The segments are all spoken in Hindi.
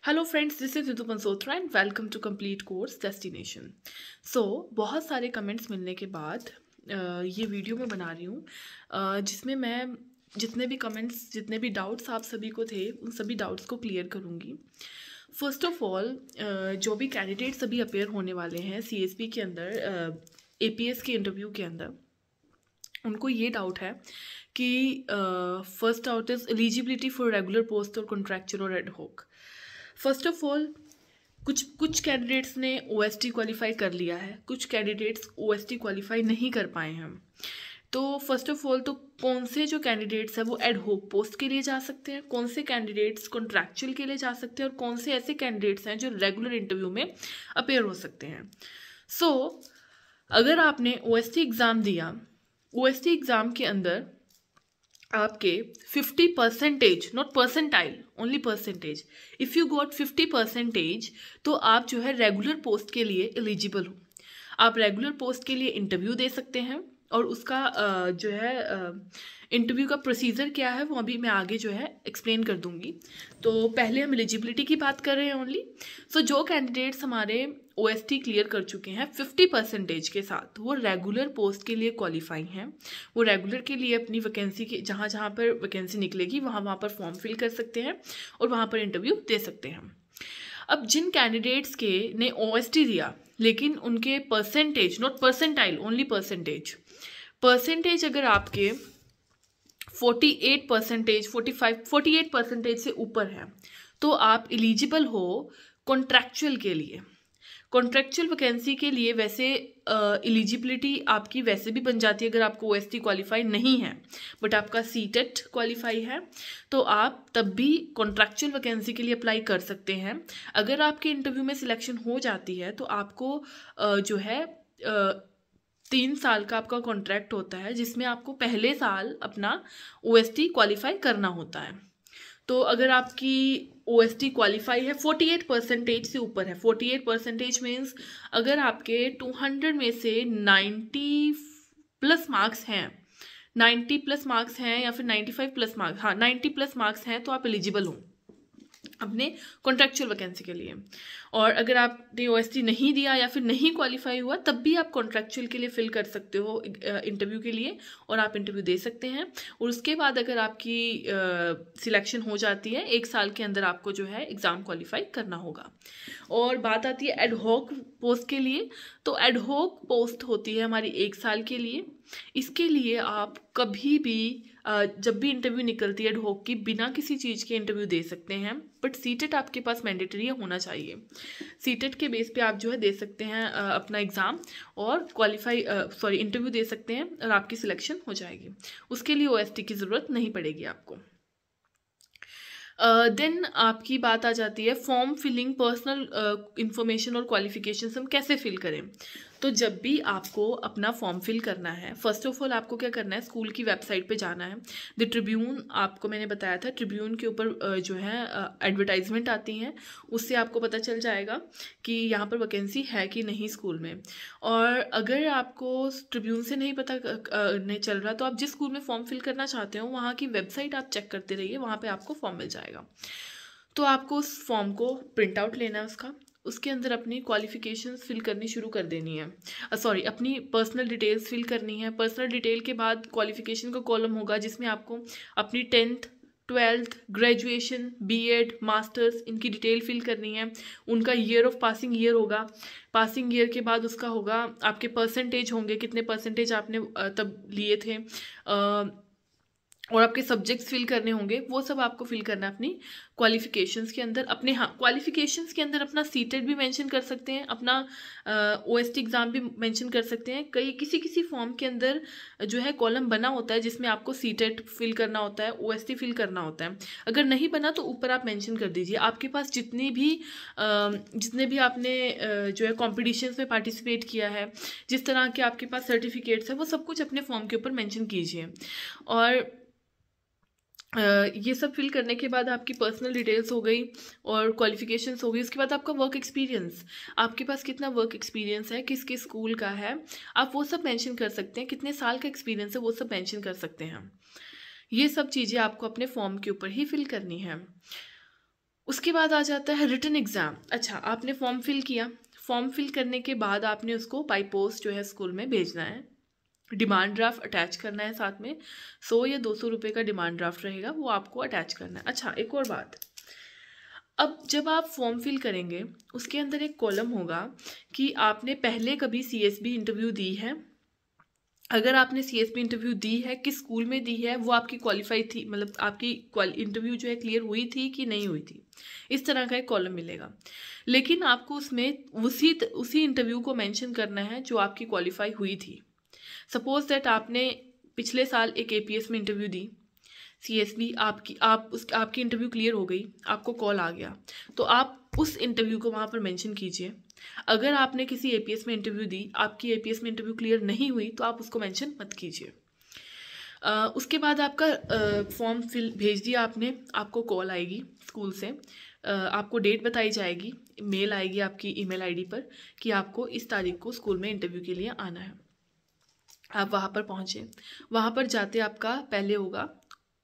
Hello friends, this is Ritu Pansotra and welcome to complete course destination. So बहुत सारे कमेंट्स मिलने के बाद ये वीडियो मैं बना रही हूँ, जिसमें मैं जितने भी कमेंट्स, जितने भी डाउट्स आप सभी को थे, उन सभी डाउट्स को क्लियर करूँगी। फर्स्ट ऑफ ऑल, जो भी कैंडिडेट्स अभी अपेयर होने वाले हैं सीएसपी के अंदर, एपीएस के इंटरव्यू के अंदर, उनको ये डाउट है कि first doubt is eligibility for regular post और कॉन्ट्रैक्चुअल और एडहॉक। फर्स्ट ऑफ ऑल, कुछ कैंडिडेट्स ने ओएसटी क्वालिफाई कर लिया है, कुछ कैंडिडेट्स ओएसटी क्वालिफाई नहीं कर पाए हैं। तो फर्स्ट ऑफ ऑल, तो कौन से जो कैंडिडेट्स हैं वो एडहॉक पोस्ट के लिए जा सकते हैं, कौन से कैंडिडेट्स कॉन्ट्रैक्चुअल के लिए जा सकते हैं, और कौन से ऐसे कैंडिडेट्स हैं जो रेगुलर इंटरव्यू में अपेयर हो सकते हैं। सो अगर आपने ओएसटी एग्ज़ाम दिया, ओएसटी एग्ज़ाम के अंदर आपके 50%, not percentile, only percentage, if you got 50%, तो आप जो है रेगुलर पोस्ट के लिए एलिजिबल हो। आप रेगुलर पोस्ट के लिए इंटरव्यू दे सकते हैं, और उसका जो है इंटरव्यू का प्रोसीजर क्या है वो अभी मैं आगे जो है एक्सप्लेन कर दूंगी। तो पहले हम एलिजिबिलिटी की बात कर रहे हैं ओनली। सो जो कैंडिडेट्स हमारे ओएसटी क्लियर कर चुके हैं 50% के साथ, वो रेगुलर पोस्ट के लिए क्वालिफाई हैं। वो रेगुलर के लिए अपनी वैकेंसी के जहाँ जहाँ पर वैकेंसी निकलेगी वहाँ पर फॉर्म फिल कर सकते हैं और वहाँ पर इंटरव्यू दे सकते हैं। अब जिन कैंडिडेट्स के ने ओएसटी दिया लेकिन उनके percentage, not percentile, only percentage अगर आपके 48% से ऊपर है, तो आप एलिजिबल हो कॉन्ट्रैक्चुअल के लिए। कॉन्ट्रैक्चुअल वैकेंसी के लिए वैसे एलिजिबिलिटी आपकी वैसे भी बन जाती है अगर आपको ओएसटी क्वालिफाई नहीं है, बट आपका सीटेट क्वालिफाई है, तो आप तब भी कॉन्ट्रैक्चुअल वैकेंसी के लिए अप्लाई कर सकते हैं। अगर आपके इंटरव्यू में सिलेक्शन हो जाती है तो आपको जो है 3 साल का आपका कॉन्ट्रैक्ट होता है, जिसमें आपको पहले साल अपना ओएसटी क्वालिफाई करना होता है। तो अगर आपकी ओएसटी क्वालिफाई है 48% से ऊपर है, 48% मीन्स अगर आपके 200 में से 90 प्लस मार्क्स हैं, 90 प्लस मार्क्स हैं या फिर 95 प्लस मार्क्स, हाँ 90 प्लस मार्क्स हैं, तो आप एलिजिबल हो अपने कॉन्ट्रैक्चुअल वैकेंसी के लिए। और अगर आपने ओएसटी नहीं दिया या फिर नहीं क्वालिफाई हुआ, तब भी आप कॉन्ट्रैक्चुअल के लिए फिल कर सकते हो इंटरव्यू के लिए, और आप इंटरव्यू दे सकते हैं। और उसके बाद अगर आपकी सिलेक्शन हो जाती है, 1 साल के अंदर आपको जो है एग्ज़ाम क्वालिफाई करना होगा। और बात आती है एडहॉक पोस्ट के लिए, तो एडहॉक पोस्ट होती है हमारी 1 साल के लिए। इसके लिए आप कभी भी जब भी इंटरव्यू निकलती है एडहॉक की, बिना किसी चीज़ के इंटरव्यू दे सकते हैं, बट सीटेट आपके पास मैंडेटरी होना चाहिए। सीटेट के बेस पे आप जो है दे सकते हैं अपना एग्ज़ाम और इंटरव्यू दे सकते हैं और आपकी सिलेक्शन हो जाएगी। उसके लिए ओएसटी की ज़रूरत नहीं पड़ेगी आपको। देन आपकी बात आ जाती है फॉर्म फिलिंग, पर्सनल इंफॉर्मेशन और क्वालिफिकेशंस हम कैसे फिल करें। तो जब भी आपको अपना फॉर्म फिल करना है, फर्स्ट ऑफ ऑल आपको क्या करना है, स्कूल की वेबसाइट पे जाना है। द ट्रिब्यून, आपको मैंने बताया था, ट्रिब्यून के ऊपर जो है एडवर्टाइजमेंट आती हैं, उससे आपको पता चल जाएगा कि यहाँ पर वैकेंसी है कि नहीं स्कूल में। और अगर आपको ट्रिब्यून से नहीं पता नहीं चल रहा, तो आप जिस स्कूल में फॉर्म फिल करना चाहते हो वहाँ की वेबसाइट आप चेक करते रहिए, वहाँ पर आपको फॉर्म मिल जाएगा। तो आपको उस फॉर्म को प्रिंट आउट लेना है उसके अंदर अपनी क्वालिफिकेशंस फिल करनी शुरू कर देनी है, अपनी पर्सनल डिटेल्स फिल करनी है। पर्सनल डिटेल के बाद क्वालिफिकेशन का कॉलम होगा, जिसमें आपको अपनी 10th 12th graduation, B.Ed, masters, इनकी डिटेल फिल करनी है। उनका ईयर ऑफ पासिंग ईयर होगा, पासिंग ईयर के बाद उसका होगा आपके परसेंटेज होंगे, कितने परसेंटेज आपने तब लिए थे, और आपके सब्जेक्ट्स फिल करने होंगे। वो सब आपको फिल करना है अपनी क्वालिफिकेशंस के अंदर। अपने क्वालिफिकेशंस के अंदर अपना सीटेट भी मेंशन कर सकते हैं, अपना ओएसटी एग्ज़ाम भी मेंशन कर सकते हैं। किसी फॉर्म के अंदर जो है कॉलम बना होता है जिसमें आपको सीटेट फिल करना होता है, ओएसटी फिल करना होता है। अगर नहीं बना तो ऊपर आप मेंशन कर दीजिए। आपके पास जितने भी आपने जो है कॉम्पिटिशन्स में पार्टिसिपेट किया है, जिस तरह के आपके पास सर्टिफिकेट्स हैं, वो सब कुछ अपने फॉर्म के ऊपर मेंशन कीजिए। और ये सब फिल करने के बाद आपकी पर्सनल डिटेल्स हो गई और क्वालिफिकेशंस हो गई। उसके बाद आपका वर्क एक्सपीरियंस, आपके पास कितना वर्क एक्सपीरियंस है, किस किस स्कूल का है, आप वो सब मेंशन कर सकते हैं। कितने साल का एक्सपीरियंस है वो सब मेंशन कर सकते हैं। ये सब चीज़ें आपको अपने फॉर्म के ऊपर ही फिल करनी है। उसके बाद आ जाता है रिटन एग्ज़ाम। अच्छा, आपने फॉर्म फिल किया, फॉर्म फिल करने के बाद आपने उसको बाई पोस्ट जो है स्कूल में भेजना है। डिमांड ड्राफ्ट अटैच करना है साथ में, 100 या 200 रुपये का डिमांड ड्राफ्ट रहेगा, वो आपको अटैच करना है। अच्छा, एक और बात, अब जब आप फॉर्म फिल करेंगे उसके अंदर एक कॉलम होगा कि आपने पहले कभी सीएसबी इंटरव्यू दी है। अगर आपने सीएसबी इंटरव्यू दी है, किस स्कूल में दी है, वो आपकी क्वालिफाई थी, मतलब आपकी इंटरव्यू जो है क्लियर हुई थी कि नहीं हुई थी, इस तरह का एक कॉलम मिलेगा। लेकिन आपको उसमें उसी इंटरव्यू को मेंशन करना है जो आपकी क्वालिफाई हुई थी। सपोज दैट आपने पिछले साल एक एपीएस में इंटरव्यू दी, सीएसबी आपकी इंटरव्यू क्लियर हो गई, आपको कॉल आ गया, तो आप उस इंटरव्यू को वहाँ पर मेंशन कीजिए। अगर आपने किसी एपीएस में इंटरव्यू दी, आपकी एपीएस में इंटरव्यू क्लियर नहीं हुई, तो आप उसको मेंशन मत कीजिए। उसके बाद आपका फॉर्म फिल भेज दिया आपने, आपको कॉल आएगी स्कूल से, आपको डेट बताई जाएगी, मेल आएगी आपकी ईमेल आईडी पर कि आपको इस तारीख को स्कूल में इंटरव्यू के लिए आना है। आप वहाँ पर पहुँचे, वहाँ पर जाते आपका पहले होगा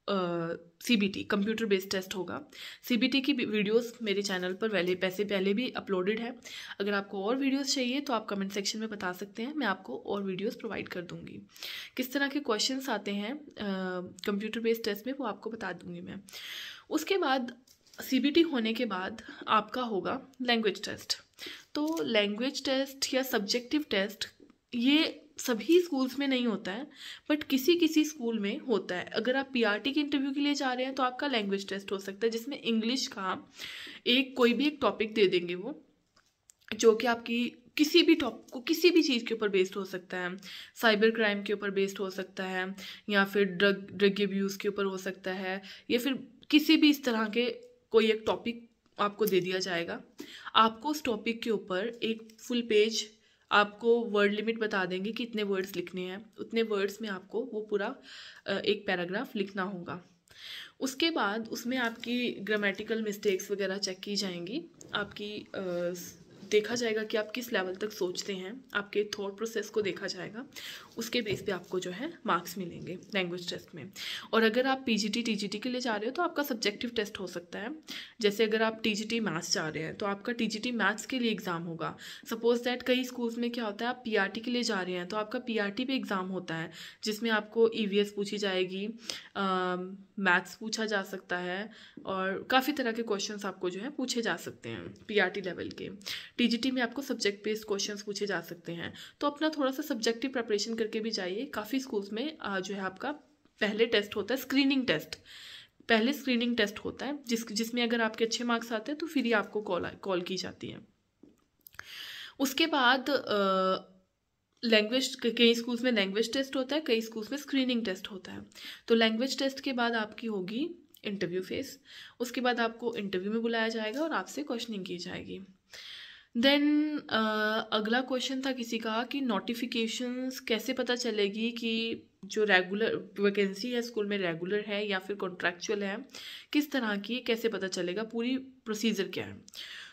सीबीटी, कंप्यूटर बेस्ड टेस्ट होगा। सीबीटी की वीडियोस मेरे चैनल पर पहले भी अपलोडेड है। अगर आपको और वीडियोस चाहिए तो आप कमेंट सेक्शन में बता सकते हैं, मैं आपको और वीडियोस प्रोवाइड कर दूंगी। किस तरह के क्वेश्चंस आते हैं कंप्यूटर बेस्ड टेस्ट में, वो आपको बता दूंगी मैं। उसके बाद सीबीटी होने के बाद आपका होगा लैंग्वेज टेस्ट। तो लैंग्वेज टेस्ट या सब्जेक्टिव टेस्ट ये सभी स्कूल्स में नहीं होता है, बट किसी किसी स्कूल में होता है। अगर आप पीआरटी के इंटरव्यू के लिए जा रहे हैं तो आपका लैंग्वेज टेस्ट हो सकता है, जिसमें इंग्लिश का कोई भी एक टॉपिक दे देंगे वो, जो कि आपकी किसी भी टॉपिक को किसी भी चीज़ के ऊपर बेस्ड हो सकता है। साइबर क्राइम के ऊपर बेस्ड हो सकता है, या फिर ड्रग एब्यूज़ के ऊपर हो सकता है, या फिर किसी भी इस तरह के कोई एक टॉपिक आपको दे दिया जाएगा। आपको उस टॉपिक के ऊपर एक फुल पेज, आपको वर्ड लिमिट बता देंगे कि इतने वर्ड्स लिखने हैं, उतने वर्ड्स में आपको वो पूरा एक पैराग्राफ लिखना होगा। उसके बाद उसमें आपकी ग्रामेटिकल मिस्टेक्स वगैरह चेक की जाएंगी, आपकी देखा जाएगा कि आप किस लेवल तक सोचते हैं, आपके थॉट प्रोसेस को देखा जाएगा, उसके बेस पे आपको जो है मार्क्स मिलेंगे लैंग्वेज टेस्ट में। और अगर आप पीजीटी टीजीटी के लिए जा रहे हो तो आपका सब्जेक्टिव टेस्ट हो सकता है। जैसे अगर आप टीजीटी मैथ्स जा रहे हैं तो आपका टीजीटी मैथ्स के लिए एग्ज़ाम होगा। सपोज दैट कई स्कूल्स में क्या होता है, आप पीआरटी के लिए जा रहे हैं तो आपका पीआरटी पे एग्ज़ाम होता है, जिसमें आपको ईवीएस पूछी जाएगी, मैथ्स पूछा जा सकता है, और काफ़ी तरह के क्वेश्चंस आपको जो है पूछे जा सकते हैं पीआरटी लेवल के। टीजीटी में आपको सब्जेक्ट बेस्ड क्वेश्चंस पूछे जा सकते हैं, तो अपना थोड़ा सा सब्जेक्टिव प्रिपरेशन करके भी जाइए। काफ़ी स्कूल्स में जो है आपका पहले टेस्ट होता है स्क्रीनिंग टेस्ट, पहले स्क्रीनिंग टेस्ट होता है जिसमें अगर आपके अच्छे मार्क्स आते हैं तो फिर ही आपको कॉल की जाती है। उसके बाद लैंग्वेज, कई स्कूल्स में लैंग्वेज टेस्ट होता है, कई स्कूल्स में स्क्रीनिंग टेस्ट होता है। तो लैंग्वेज टेस्ट के बाद आपकी होगी इंटरव्यू फेस। उसके बाद आपको इंटरव्यू में बुलाया जाएगा और आपसे क्वेश्चनिंग की जाएगी। देन अगला क्वेश्चन था किसी का कि नोटिफिकेशंस कैसे पता चलेगी कि जो रेगुलर वैकेंसी है स्कूल में रेगुलर है या फिर कॉन्ट्रैक्चुअल है, किस तरह की, कैसे पता चलेगा, पूरी प्रोसीजर क्या है।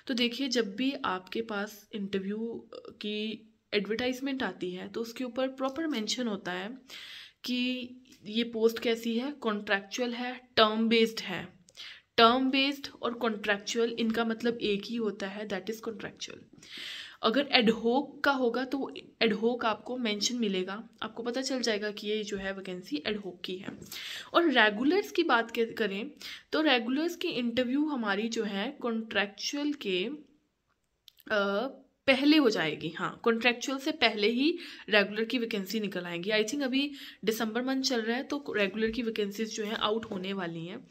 तो देखिए, जब भी आपके पास इंटरव्यू की एडवर्टाइजमेंट आती है तो उसके ऊपर प्रॉपर मेंशन होता है कि ये पोस्ट कैसी है, कॉन्ट्रैक्चुअल है, टर्म बेस्ड है। टर्म बेस्ड और कॉन्ट्रैक्चुअल, इनका मतलब एक ही होता है, दैट इज कॉन्ट्रैक्चुअल। अगर एडहोक का होगा तो एडहोक आपको मेंशन मिलेगा, आपको पता चल जाएगा कि ये जो है वैकेंसी एडहोक की है। और रेगुलर्स की बात करें तो रेगुलर्स की इंटरव्यू हमारी जो है कॉन्ट्रैक्चुअल के पहले हो जाएगी। हाँ, कॉन्ट्रैक्चुअल से पहले ही रेगुलर की वैकेंसी निकल आएंगी। आई थिंक अभी दिसंबर मंथ चल रहा है तो रेगुलर की वैकेंसीज जो है आउट होने वाली हैं।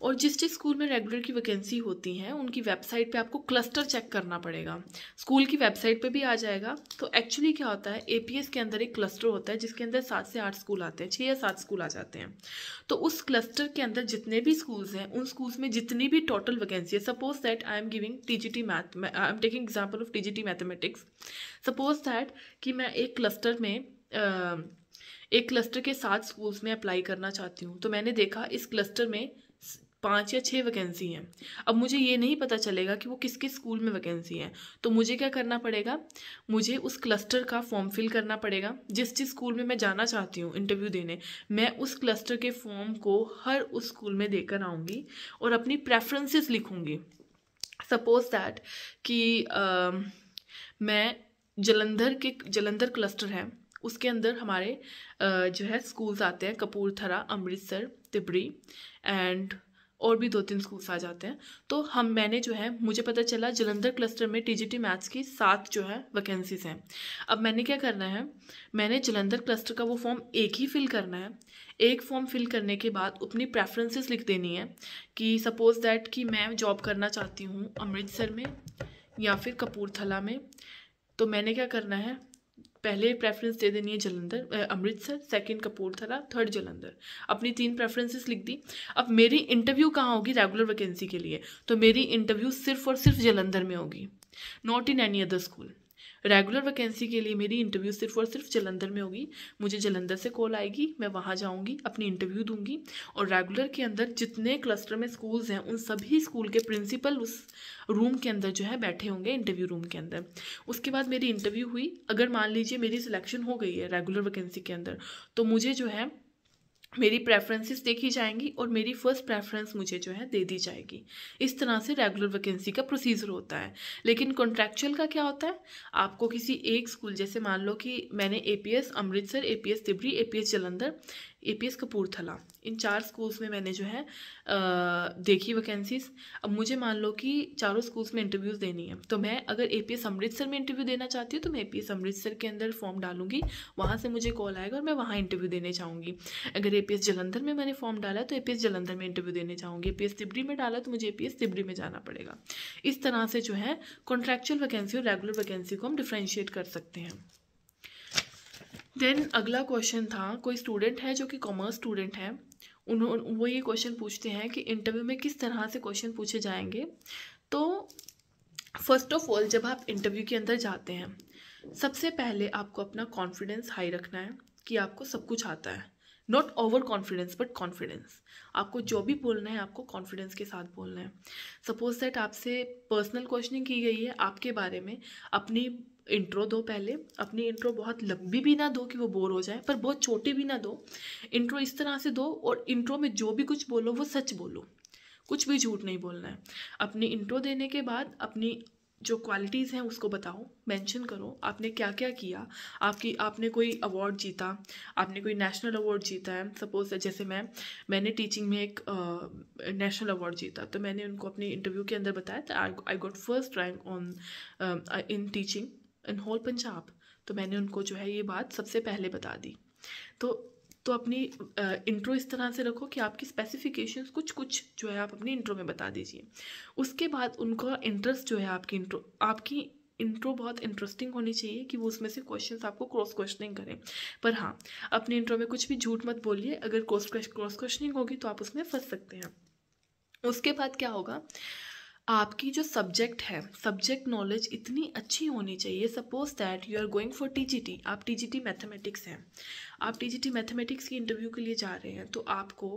और जिस स्कूल में रेगुलर की वैकेंसी होती हैं उनकी वेबसाइट पे आपको क्लस्टर चेक करना पड़ेगा। स्कूल की वेबसाइट पे भी आ जाएगा। तो एक्चुअली क्या होता है, एपीएस के अंदर एक क्लस्टर होता है जिसके अंदर 7 से 8 स्कूल आते हैं, 6 या 7 स्कूल आ जाते हैं। तो उस क्लस्टर के अंदर जितने भी स्कूल्स हैं, उन स्कूल्स में जितनी भी टोटल वैकेंसी है, suppose that I am giving TGT math, I am taking example of TGT mathematics. Suppose that कि मैं एक क्लस्टर के 7 स्कूल्स में अप्लाई करना चाहती हूँ, तो मैंने देखा इस क्लस्टर में 5 या 6 वैकेंसी हैं। अब मुझे ये नहीं पता चलेगा कि वो किस किस स्कूल में वैकेंसी है, तो मुझे क्या करना पड़ेगा, मुझे उस क्लस्टर का फॉर्म फिल करना पड़ेगा। जिस जिस स्कूल में मैं जाना चाहती हूँ इंटरव्यू देने, मैं उस क्लस्टर के फॉर्म को हर उस स्कूल में देकर आऊँगी और अपनी प्रेफरेंसेस लिखूँगी। सपोज दैट कि मैं जलंधर क्लस्टर है, उसके अंदर हमारे जो है स्कूल्स आते हैं, कपूरथला, अमृतसर, तिबड़ी एंड और भी 2-3 स्कूल्स आ जाते हैं। तो मैंने जो है, मुझे पता चला जलंधर क्लस्टर में टीजीटी मैथ्स की 7 जो है वैकेंसीज हैं। अब मैंने क्या करना है, मैंने जलंधर क्लस्टर का वो फॉर्म एक ही फिल करना है। एक फॉर्म फिल करने के बाद अपनी प्रेफरेंसेस लिख देनी है कि सपोज दैट कि मैं जॉब करना चाहती हूँ अमृतसर में या फिर कपूरथला में। तो मैंने क्या करना है, पहले प्रेफरेंस दे देनी है अमृतसर, सेकंड कपूरथला, थर्ड जलंधर। अपनी 3 प्रेफरेंसेस लिख दी। अब मेरी इंटरव्यू कहाँ होगी रेगुलर वैकेंसी के लिए, तो मेरी इंटरव्यू सिर्फ और सिर्फ जलंधर में होगी, not in any other school. Regular vacancy के लिए मेरी इंटरव्यू सिर्फ और सिर्फ जलंधर में होगी। मुझे जलंधर से कॉल आएगी, मैं वहाँ जाऊँगी, अपनी इंटरव्यू दूंगी और रेगुलर के अंदर जितने क्लस्टर में स्कूल्स हैं उन सभी स्कूल के प्रिंसिपल उस रूम के अंदर जो है बैठे होंगे, इंटरव्यू रूम के अंदर। उसके बाद मेरी इंटरव्यू हुई, अगर मान लीजिए मेरी सिलेक्शन हो गई है रेगुलर वैकेंसी के अंदर, तो मुझे जो है मेरी प्रेफरेंसेस देखी जाएंगी और मेरी फर्स्ट प्रेफरेंस मुझे जो है दे दी जाएगी। इस तरह से रेगुलर वैकेंसी का प्रोसीजर होता है। लेकिन कॉन्ट्रैक्चुअल का क्या होता है, आपको किसी एक स्कूल, जैसे मान लो कि मैंने APS Amritsar, APS Tibri, APS Jalandhar, APS Kapurthala, इन 4 स्कूल्स में मैंने जो है देखी वैकेंसीज। अब मुझे मान लो कि चारों स्कूल्स में इंटरव्यूज़ देनी है, तो मैं अगर एपीएस अमृतसर में इंटरव्यू देना चाहती हूँ तो मैं एपीएस अमृतसर के अंदर फॉर्म डालूंगी, वहाँ से मुझे कॉल आएगा और मैं वहाँ इंटरव्यू देने जाऊँगी। अगर एपीएस जलंधर में मैंने फॉर्म डाला तो एपीएस जलंधर में इंटरव्यू देने जाऊँगी। एपीएस तिबड़ी में डाला तो मुझे एपीएस तिबड़ी में जाना पड़ेगा। इस तरह से जो है कॉन्ट्रैक्चुअल वैकेंसी और रेगुलर वैकेंसी को हम डिफ्रेंशिएट कर सकते हैं। देन अगला क्वेश्चन था, कोई स्टूडेंट है जो कि कॉमर्स स्टूडेंट है, वो ये क्वेश्चन पूछते हैं कि इंटरव्यू में किस तरह से क्वेश्चन पूछे जाएंगे। तो फर्स्ट ऑफ ऑल, जब आप इंटरव्यू के अंदर जाते हैं, सबसे पहले आपको अपना कॉन्फिडेंस हाई रखना है कि आपको सब कुछ आता है। Not over confidence but confidence. आपको जो भी बोलना है आपको कॉन्फिडेंस के साथ बोलना है। सपोज दैट आपसे पर्सनल क्वेश्चनिंग की गई है आपके बारे में, अपनी इंट्रो दो पहले। अपनी इंट्रो बहुत लंबी भी ना दो कि वो बोर हो जाए, पर बहुत छोटी भी ना दो। इंट्रो इस तरह से दो और इंट्रो में जो भी कुछ बोलो वो सच बोलो, कुछ भी झूठ नहीं बोलना है। अपनी इंट्रो देने के बाद अपनी जो क्वालिटीज़ हैं उसको बताओ, मेंशन करो आपने क्या क्या किया। आपने कोई अवार्ड जीता, आपने कोई नेशनल अवार्ड जीता है। सपोज जैसे मैंने टीचिंग में एक नेशनल अवार्ड जीता, तो मैंने उनको अपनी इंटरव्यू के अंदर बताया था I got first rank on in teaching in whole Punjab. तो मैंने उनको जो है ये बात सबसे पहले बता दी। तो अपनी इंट्रो इस तरह से रखो कि आपकी स्पेसिफिकेशंस कुछ जो है आप अपनी इंट्रो में बता दीजिए। उसके बाद उनका इंटरेस्ट जो है आपकी इंट्रो बहुत इंटरेस्टिंग होनी चाहिए कि वो उसमें से क्वेश्चंस आपको क्रॉस क्वेश्चनिंग करें। पर हाँ, अपनी इंट्रो में कुछ भी झूठ मत बोलिए, अगर क्रॉस क्वेश्चनिंग होगी तो आप उसमें फंस सकते हैं। उसके बाद क्या होगा, आपकी जो सब्जेक्ट है, सब्जेक्ट नॉलेज इतनी अच्छी होनी चाहिए। Suppose that you are going for TGT, आप टीजीटी मैथमेटिक्स हैं, आप टीजीटी मैथमेटिक्स की इंटरव्यू के लिए जा रहे हैं, तो आपको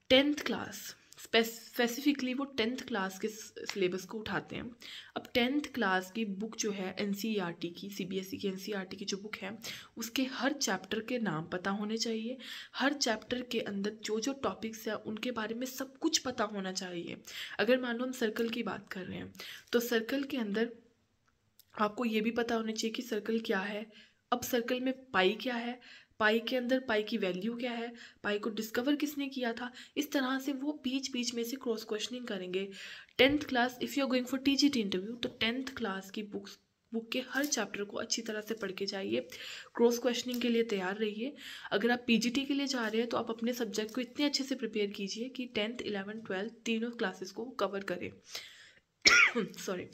10th क्लास, स्पेसिफिकली वो 10th क्लास के सिलेबस को उठाते हैं। अब 10th क्लास की बुक जो है एनसीईआरटी की, सीबीएसई की एनसीईआरटी की जो बुक है, उसके हर चैप्टर के नाम पता होने चाहिए। हर चैप्टर के अंदर जो जो टॉपिक्स हैं उनके बारे में सब कुछ पता होना चाहिए। अगर मान लो हम सर्कल की बात कर रहे हैं, तो सर्कल के अंदर आपको ये भी पता होना चाहिए कि सर्कल क्या है। अब सर्कल में पाई क्या है, पाई के अंदर पाई की वैल्यू क्या है, पाई को डिस्कवर किसने किया था। इस तरह से वो बीच में से क्रॉस क्वेश्चनिंग करेंगे। 10th class, if you are going for TGT interview, तो 10th क्लास की बुक के हर चैप्टर को अच्छी तरह से पढ़ के जाइए, क्रॉस क्वेश्चनिंग के लिए तैयार रहिए। अगर आप पीजीटी के लिए जा रहे हैं तो आप अपने सब्जेक्ट को इतने अच्छे से प्रिपेयर कीजिए कि 10th, 11th, 12th तीनों क्लासेस को कवर करें। सॉरी।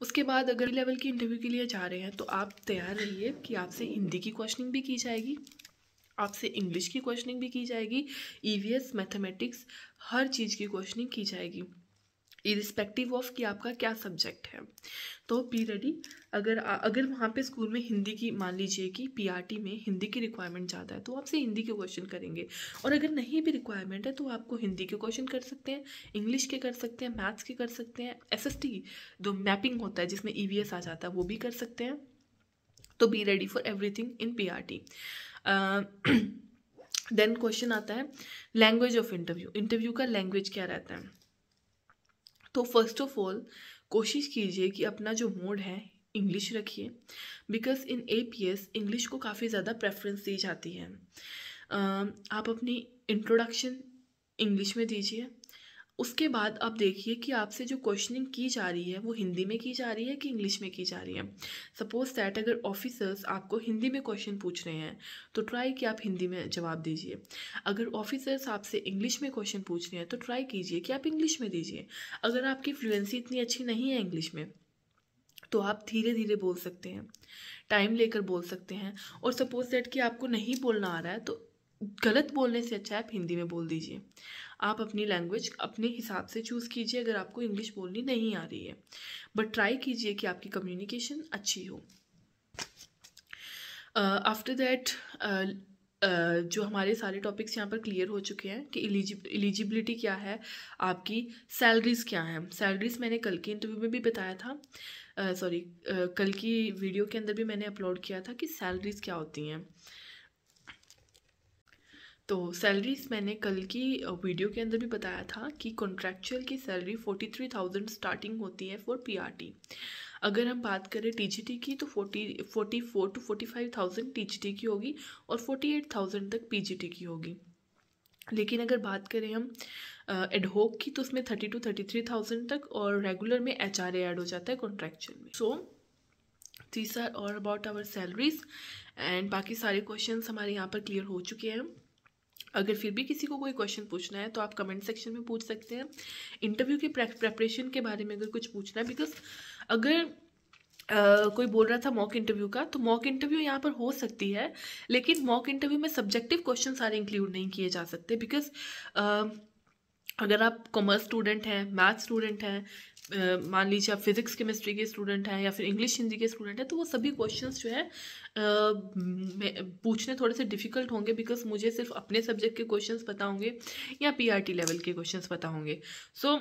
उसके बाद अगर लेवल की इंटरव्यू के लिए जा रहे हैं तो आप तैयार रहिए कि आपसे हिंदी की क्वेश्चनिंग भी की जाएगी, आपसे इंग्लिश की क्वेश्चनिंग भी की जाएगी, ईवीएस, मैथमेटिक्स, हर चीज़ की क्वेश्चनिंग की जाएगी। इरिस्पेक्टिव ऑफ कि आपका क्या सब्जेक्ट है। तो बी रेडी। अगर वहाँ पे स्कूल में हिंदी की, मान लीजिए कि पीआरटी में हिंदी की रिक्वायरमेंट ज़्यादा है, तो आपसे हिंदी के क्वेश्चन करेंगे। और अगर नहीं भी रिक्वायरमेंट है तो आपको हिंदी के क्वेश्चन कर सकते हैं, इंग्लिश के कर सकते हैं, मैथ्स के कर सकते हैं, एसएसटी जो मैपिंग होता है जिसमें ईवीएस आ जाता है वो भी कर सकते हैं। तो be ready for everything in PRT. Then question आता है लैंग्वेज ऑफ इंटरव्यू। इंटरव्यू का लैंग्वेज क्या रहता है? तो फर्स्ट ऑफ ऑल कोशिश कीजिए कि अपना जो मोड है इंग्लिश रखिए, बिकॉज इन एपीएस इंग्लिश को काफ़ी ज़्यादा प्रेफरेंस दी जाती है। आप अपनी इंट्रोडक्शन इंग्लिश में दीजिए। उसके बाद आप देखिए कि आपसे जो क्वेश्चनिंग की जा रही है वो हिंदी में की जा रही है कि इंग्लिश में की जा रही है। सपोज दैट अगर ऑफिसर्स आपको हिंदी में क्वेश्चन पूछ रहे हैं तो ट्राई कि आप हिंदी में जवाब दीजिए। अगर ऑफिसर्स आपसे इंग्लिश में क्वेश्चन पूछ रहे हैं तो ट्राई कीजिए कि आप इंग्लिश में दीजिए। अगर आपकी फ्लुएंसी इतनी अच्छी नहीं है इंग्लिश में तो आप धीरे धीरे बोल सकते हैं, टाइम लेकर बोल सकते हैं। और सपोज दैट कि आपको नहीं बोलना आ रहा है तो गलत बोलने से अच्छा आप हिंदी में बोल दीजिए। आप अपनी लैंग्वेज अपने हिसाब से चूज़ कीजिए अगर आपको इंग्लिश बोलनी नहीं आ रही है, बट ट्राई कीजिए कि आपकी कम्युनिकेशन अच्छी हो। आफ्टर दैट जो हमारे सारे टॉपिक्स यहाँ पर क्लियर हो चुके हैं कि एलिजिबिलिटी क्या है आपकी, सैलरीज़ क्या हैं। सैलरीज़ मैंने कल के इंटरव्यू में भी बताया था, कल की वीडियो के अंदर भी मैंने अपलोड किया था कि सैलरीज़ क्या होती हैं। तो सैलरीज मैंने कल की वीडियो के अंदर भी बताया था कि कॉन्ट्रैक्चुअल की सैलरी 43,000 स्टार्टिंग होती है फॉर पीआरटी। अगर हम बात करें टीजीटी की तो 44 to 45,000 टीजीटी की होगी और 48,000 तक पीजीटी की होगी। लेकिन अगर बात करें हम एडहोक की तो उसमें 30 to 33,000 तक, और रेगुलर में एचआरए ऐड हो जाता है कॉन्ट्रैक्चुअल में। So these are all about our salaries and बाकी सारे क्वेश्चंस हमारे यहाँ पर क्लियर हो चुके हैं। अगर फिर भी किसी को कोई क्वेश्चन पूछना है तो आप कमेंट सेक्शन में पूछ सकते हैं। इंटरव्यू की प्रेपरेशन के बारे में अगर कुछ पूछना है, बिकॉज अगर कोई बोल रहा था मॉक इंटरव्यू का, तो मॉक इंटरव्यू यहाँ पर हो सकती है, लेकिन मॉक इंटरव्यू में सब्जेक्टिव क्वेश्चन सारे इंक्लूड नहीं किए जा सकते। बिकॉज अगर आप कॉमर्स स्टूडेंट हैं, मैथ स्टूडेंट हैं, मान लीजिए आप फिजिक्स केमिस्ट्री के स्टूडेंट हैं या फिर इंग्लिश हिंदी के स्टूडेंट हैं, तो वो सभी क्वेश्चंस जो है पूछने थोड़े से डिफ़िकल्ट होंगे, बिकॉज मुझे सिर्फ अपने सब्जेक्ट के क्वेश्चंस पता होंगे या पीआरटी लेवल के क्वेश्चंस पता होंगे। सो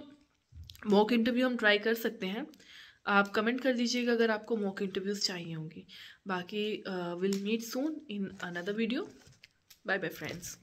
मॉक इंटरव्यू हम ट्राई कर सकते हैं। आप कमेंट कर दीजिएगा अगर आपको मॉक इंटरव्यूज़ चाहिए होंगी। बाकी will meet soon in another video. Bye bye friends.